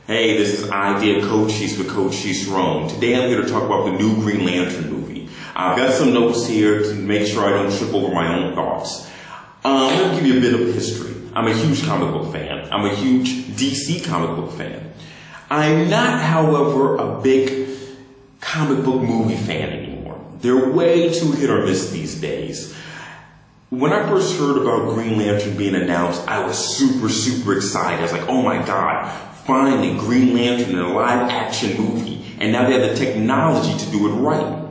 Hey, this is Idea Cochise with Cochise Rome. Today I'm here to talk about the new Green Lantern movie. I've got some notes here to make sure I don't trip over my own thoughts. I'm going to give you a bit of history. I'm a huge comic book fan. I'm a huge DC comic book fan. I'm not, however, a big comic book movie fan anymore. They're way too hit or miss these days. When I first heard about Green Lantern being announced, I was super excited. I was like, oh my God, finally Green Lantern in a live action movie. And now they have the technology to do it right.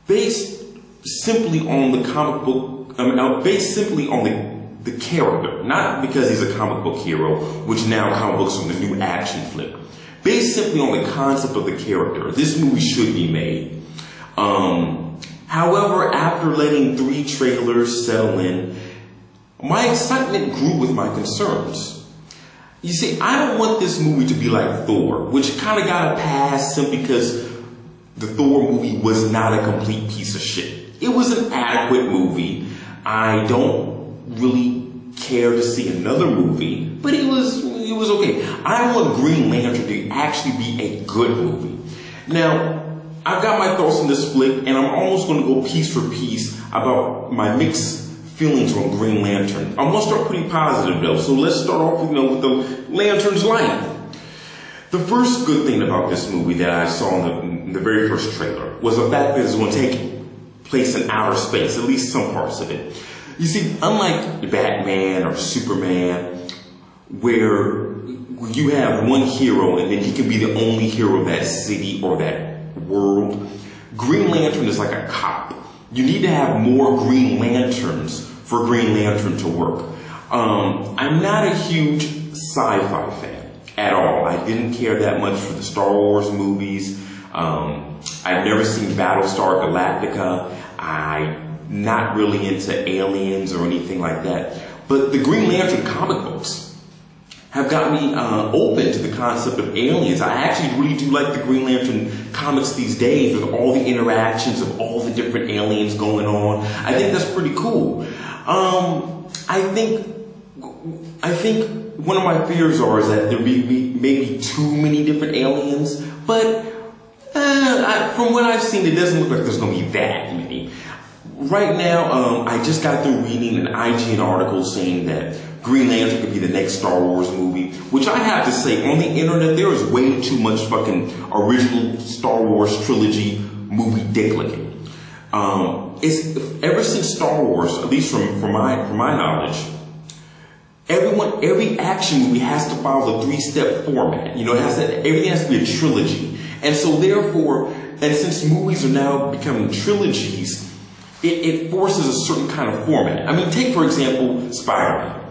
Based simply on the comic book, based simply on the character, not because he's a comic book hero, which now comic books are the new action flick. Based simply on the concept of the character, this movie should be made. However, after letting 3 trailers settle in, my excitement grew with my concerns. You see, I don't want this movie to be like Thor, which kind of got a pass simply because the Thor movie was not a complete piece of shit. It was an adequate movie. I don't really care to see another movie, but it was okay. I want Green Lantern to actually be a good movie. Now, I've got my thoughts on this flick, and I'm almost going to go piece for piece about my mixed feelings on Green Lantern. I'm going to start pretty positive though, so let's start off with the Lantern's life. The first good thing about this movie that I saw in the very first trailer was the fact that it's going to take place in outer space, at least some parts of it. You see, unlike Batman or Superman, where you have one hero and then he can be the only hero of that city or that world, Green Lantern is like a cop. You need to have more Green Lanterns for Green Lantern to work. I'm not a huge sci-fi fan at all. I didn't care that much for the Star Wars movies. I've never seen Battlestar Galactica. I'm not really into aliens or anything like that. But the Green Lantern comic books have got me open to the concept of aliens. I actually really do like the Green Lantern comics these days with all the interactions of all the different aliens going on. I think that's pretty cool. I think one of my fears is that there be maybe too many different aliens, but from what I've seen, it doesn't look like there's going to be that many. Right now, I just got through reading an IGN article saying that Green Lantern could be the next Star Wars movie, which I have to say, on the internet, there is way too much fucking original Star Wars trilogy movie dick-licking. Ever since Star Wars, at least from my knowledge, every action movie has to follow the 3-step format. You know, everything has to be a trilogy. And so therefore, and since movies are now becoming trilogies, it forces a certain kind of format. I mean, take for example, Spider-Man.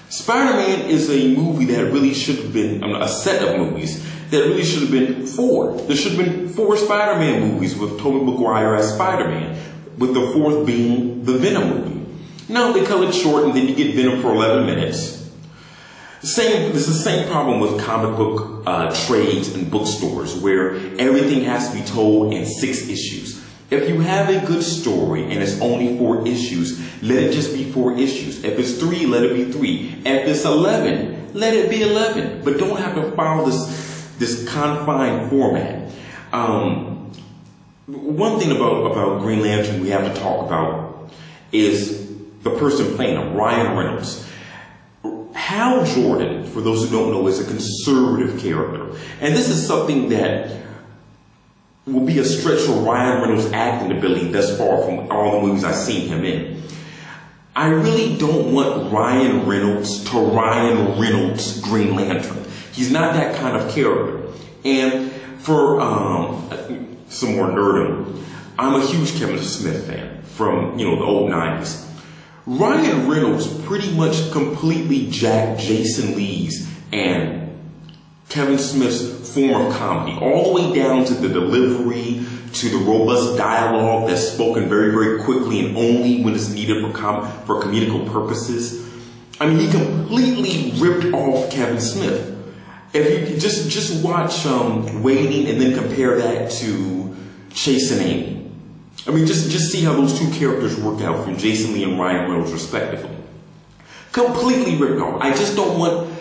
Spider-Man is a movie that really should have been, a set of movies that really should have been 4. There should have been 4 Spider-Man movies with Tobey Maguire as Spider-Man, with the 4th being the Venom movie. No, they cut it short and then you get Venom for 11 minutes. There's the same problem with comic book trades and bookstores where everything has to be told in 6 issues. If you have a good story and it's only 4 issues, let it just be 4 issues. If it's 3, let it be 3. If it's 11, let it be 11. But don't have to follow this confined format. One thing about Green Lantern we have to talk about is the person playing him, Ryan Reynolds. Hal Jordan, for those who don't know, is a conservative character. And this is something that will be a stretch for Ryan Reynolds' acting ability thus far from all the movies I've seen him in. I really don't want Ryan Reynolds to Ryan Reynolds Green Lantern. He's not that kind of character. And for some more nerdom, I'm a huge Kevin Smith fan from, the old 90s. Ryan Reynolds pretty much completely jacked Jason Lee's and Kevin Smith's form of comedy, all the way down to the delivery, to the robust dialogue that's spoken very quickly and only when it's needed for comedical purposes. I mean, he completely ripped off Kevin Smith. If you just watch Waiting and then compare that to Chase and Amy. I mean, just see how those 2 characters work out from Jason Lee and Ryan Reynolds respectively. Completely ripped off. I just don't want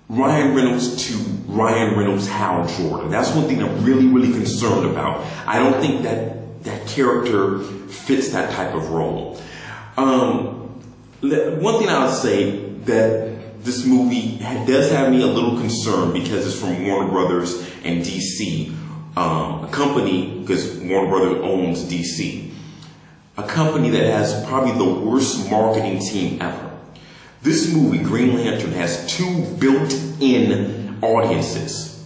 Ryan Reynolds to Ryan Reynolds Hal Jordan. That's one thing I'm really, really concerned about. I don't think that character fits that type of role. One thing I'll say that this movie does have me a little concerned because it's from Warner Brothers and DC, a company, because Warner Brothers owns DC, a company that has probably the worst marketing team ever. This movie, Green Lantern, has 2 built-in audiences: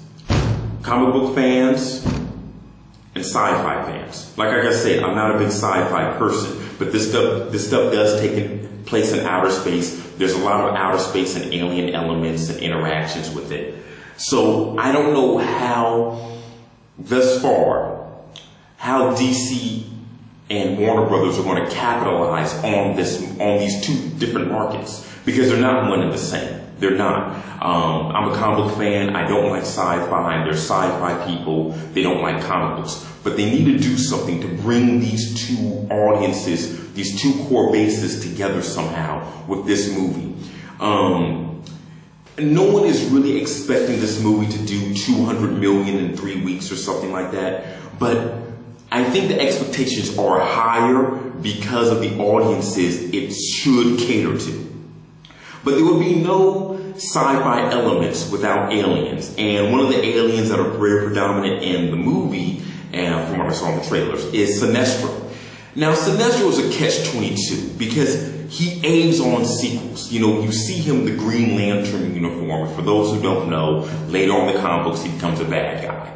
comic book fans and sci-fi fans. Like I said, I'm not a big sci-fi person, but this stuff does take place in outer space. There's a lot of outer space and alien elements and interactions with it. So I don't know how, thus far, how DC and Warner Brothers are going to capitalize on these 2 different markets, because they're not one and the same. They're not. I'm a comic book fan. I don't like sci-fi, and there's sci-fi people. They don't like comic books. But they need to do something to bring these 2 audiences, these 2 core bases together somehow with this movie. No one is really expecting this movie to do 200 million in 3 weeks or something like that. But I think the expectations are higher because of the audiences it should cater to. But there would be no sci-fi elements without aliens. And one of the aliens that are very predominant in the movie, and from what I saw in the trailers, is Sinestro. Now, Sinestro is a catch-22 because he aids on sequels. You know, you see him in the Green Lantern uniform. And for those who don't know, later on in the comic books, he becomes a bad guy.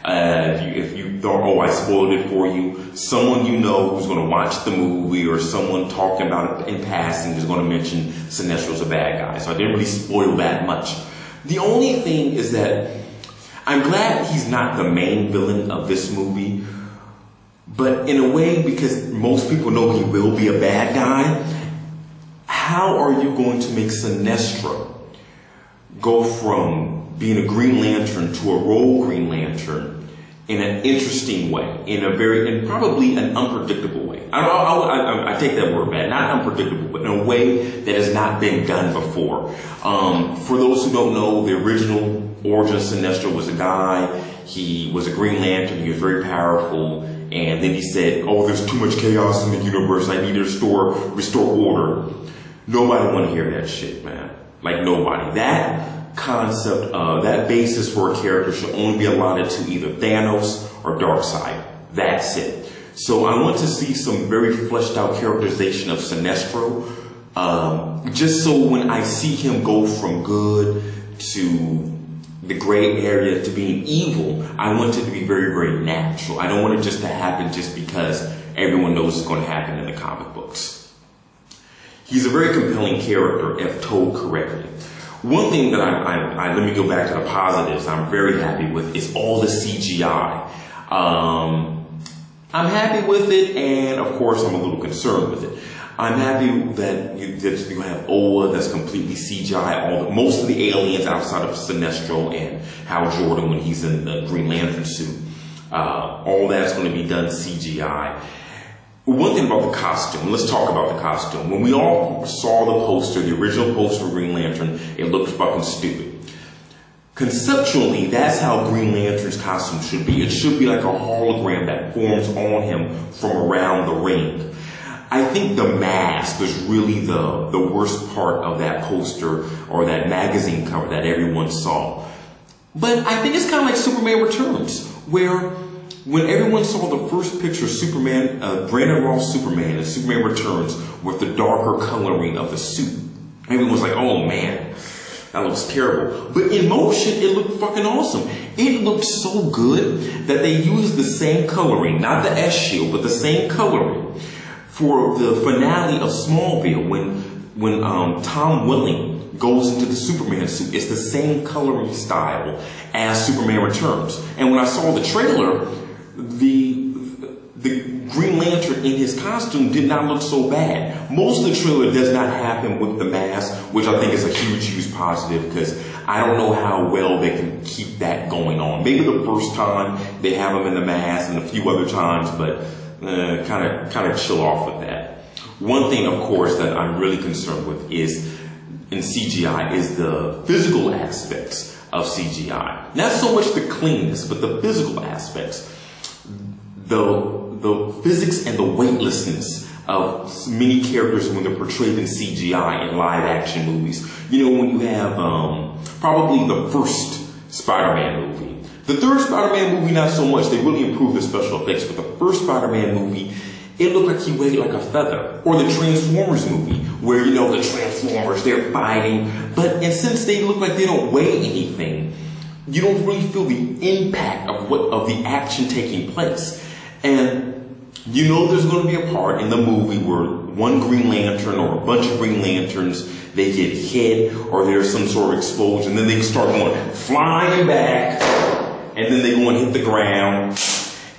If you thought, oh, I spoiled it for you, someone you know who's going to watch the movie or someone talking about it in passing is going to mention Sinestro's a bad guy. So I didn't really spoil that much. The only thing is that I'm glad he's not the main villain of this movie, but in a way, because most people know he will be a bad guy, how are you going to make Sinestro go from being a Green Lantern to a rogue Green Lantern in an interesting way, in probably an unpredictable way? I take that word back, not unpredictable, but in a way that has not been done before. For those who don't know, the original origin of Sinestro was a guy. He was a Green Lantern. He was very powerful, and then he said, "Oh, there's too much chaos in the universe. I need to restore order." Nobody want to hear that shit, man. Like nobody. That concept, that basis for a character should only be allotted to either Thanos or Darkseid. That's it. So I want to see some very fleshed out characterization of Sinestro, just so when I see him go from good to the gray area to being evil, I want it to be very, very natural. I don't want it just to happen just because everyone knows it's going to happen in the comic books. He's a very compelling character if told correctly. One thing that let me go back to the positives I'm very happy with is all the CGI. I'm happy with it, and of course I'm a little concerned with it. I'm happy that you have Oa that's completely CGI. Most of the aliens outside of Sinestro and Hal Jordan when he's in the Green Lantern suit, all that's going to be done CGI. One thing about the costume, let's talk about the costume. When we all saw the poster, the original poster of Green Lantern, it looked fucking stupid. Conceptually, that's how Green Lantern's costume should be. It should be like a hologram that forms on him from around the ring. I think the mask was really the worst part of that poster or that magazine cover that everyone saw. But I think it's kind of like Superman Returns, where when everyone saw the first picture of Superman, Brandon Ross Superman and Superman Returns with the darker coloring of the suit, everyone was like, oh man, that looks terrible. But in motion, it looked fucking awesome. It looked so good that they used the same coloring, not the S-shield, but the same coloring for the finale of Smallville when Tom Welling goes into the Superman suit. It's the same coloring style as Superman Returns. And when I saw the trailer, the Green Lantern in his costume did not look so bad. Most of the trailer does not happen with the mask, which I think is a huge positive because I don't know how well they can keep that going on. Maybe the first time they have him in the mask and a few other times, but kind of chill off with that. One thing, of course, that I'm really concerned with is in CGI is the physical aspects of CGI. Not so much the cleanness, but the physical aspects. The physics and the weightlessness of many characters when they're portrayed in CGI in live action movies. You know, when you have probably the first Spider-Man movie. The third Spider-Man movie, not so much. They really improved the special effects. But the first Spider-Man movie, it looked like he weighed like a feather. Or the Transformers movie, where, you know, the Transformers, they're fighting. But and since they look like they don't weigh anything, you don't really feel the impact of the action taking place. And you know there's going to be a part in the movie where one Green Lantern or a bunch of Green Lanterns, they get hit or there's some sort of explosion. Then they start going flying back. And then they go and hit the ground.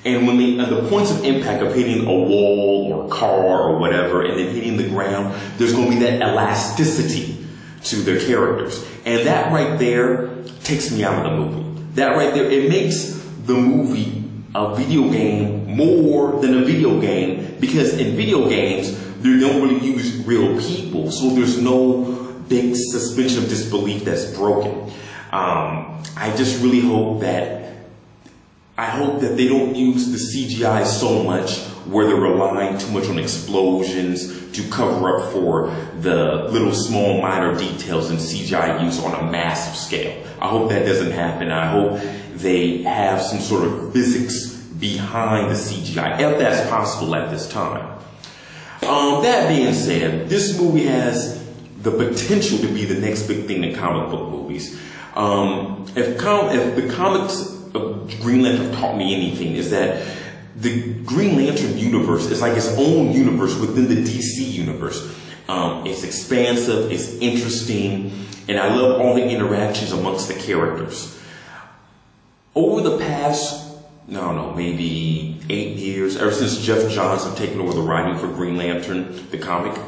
And when they, at the points of impact of hitting a wall or a car or whatever, and then hitting the ground, there's going to be that elasticity to their characters. And that right there takes me out of the movie. That right there, it makes the movie a video game more than a video game, because in video games, they don't really use real people. So there's no big suspension of disbelief that's broken. I just really hope that they don't use the CGI so much where they're relying too much on explosions to cover up for the little small minor details in CGI use on a massive scale. I hope that doesn't happen. I hope they have some sort of physics behind the CGI, if that's possible at this time. That being said, this movie has the potential to be the next big thing in comic book movies. If the comics of Green Lantern taught me anything, is that the Green Lantern universe is like its own universe within the DC universe. It's expansive, it's interesting, and I love all the interactions amongst the characters. Over the past, I don't know, maybe 8 years, ever since Jeff Johns have taken over the writing for Green Lantern, the comic,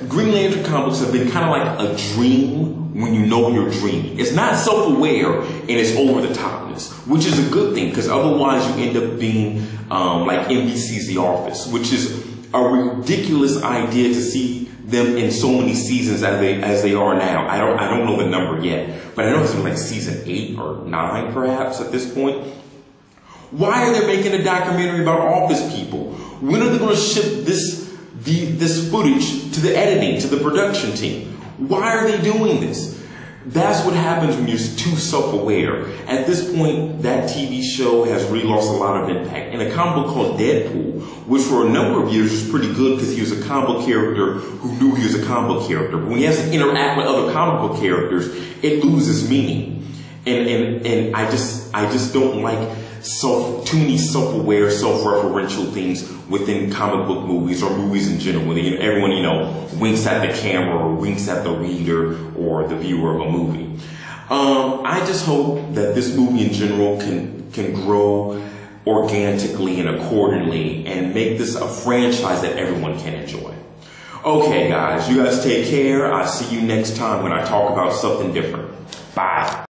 Green Lantern comics have been kind of like a dream when you know you're dreaming. It's not self-aware and it's over-the-topness, which is a good thing, because otherwise you end up being like NBC's The Office, which is a ridiculous idea to see them in so many seasons as they are now. I don't know the number yet, but I know it's in like season 8 or 9 perhaps at this point. Why are they making a documentary about office people? When are they going to ship this footage to the editing, to the production team? Why are they doing this? That's what happens when you're too self-aware. At this point, that TV show has really lost a lot of impact. And a comic book called Deadpool, which for a number of years was pretty good because he was a comic book character who knew he was a comic book character. But when he has to interact with other comic book characters, it loses meaning. And I just don't like too many self-aware, self-referential things within comic book movies or movies in general. Where everyone, winks at the camera or winks at the reader or the viewer of a movie. I just hope that this movie in general can grow organically and accordingly and make this a franchise that everyone can enjoy. Okay, guys, you guys take care. I'll see you next time when I talk about something different. Bye.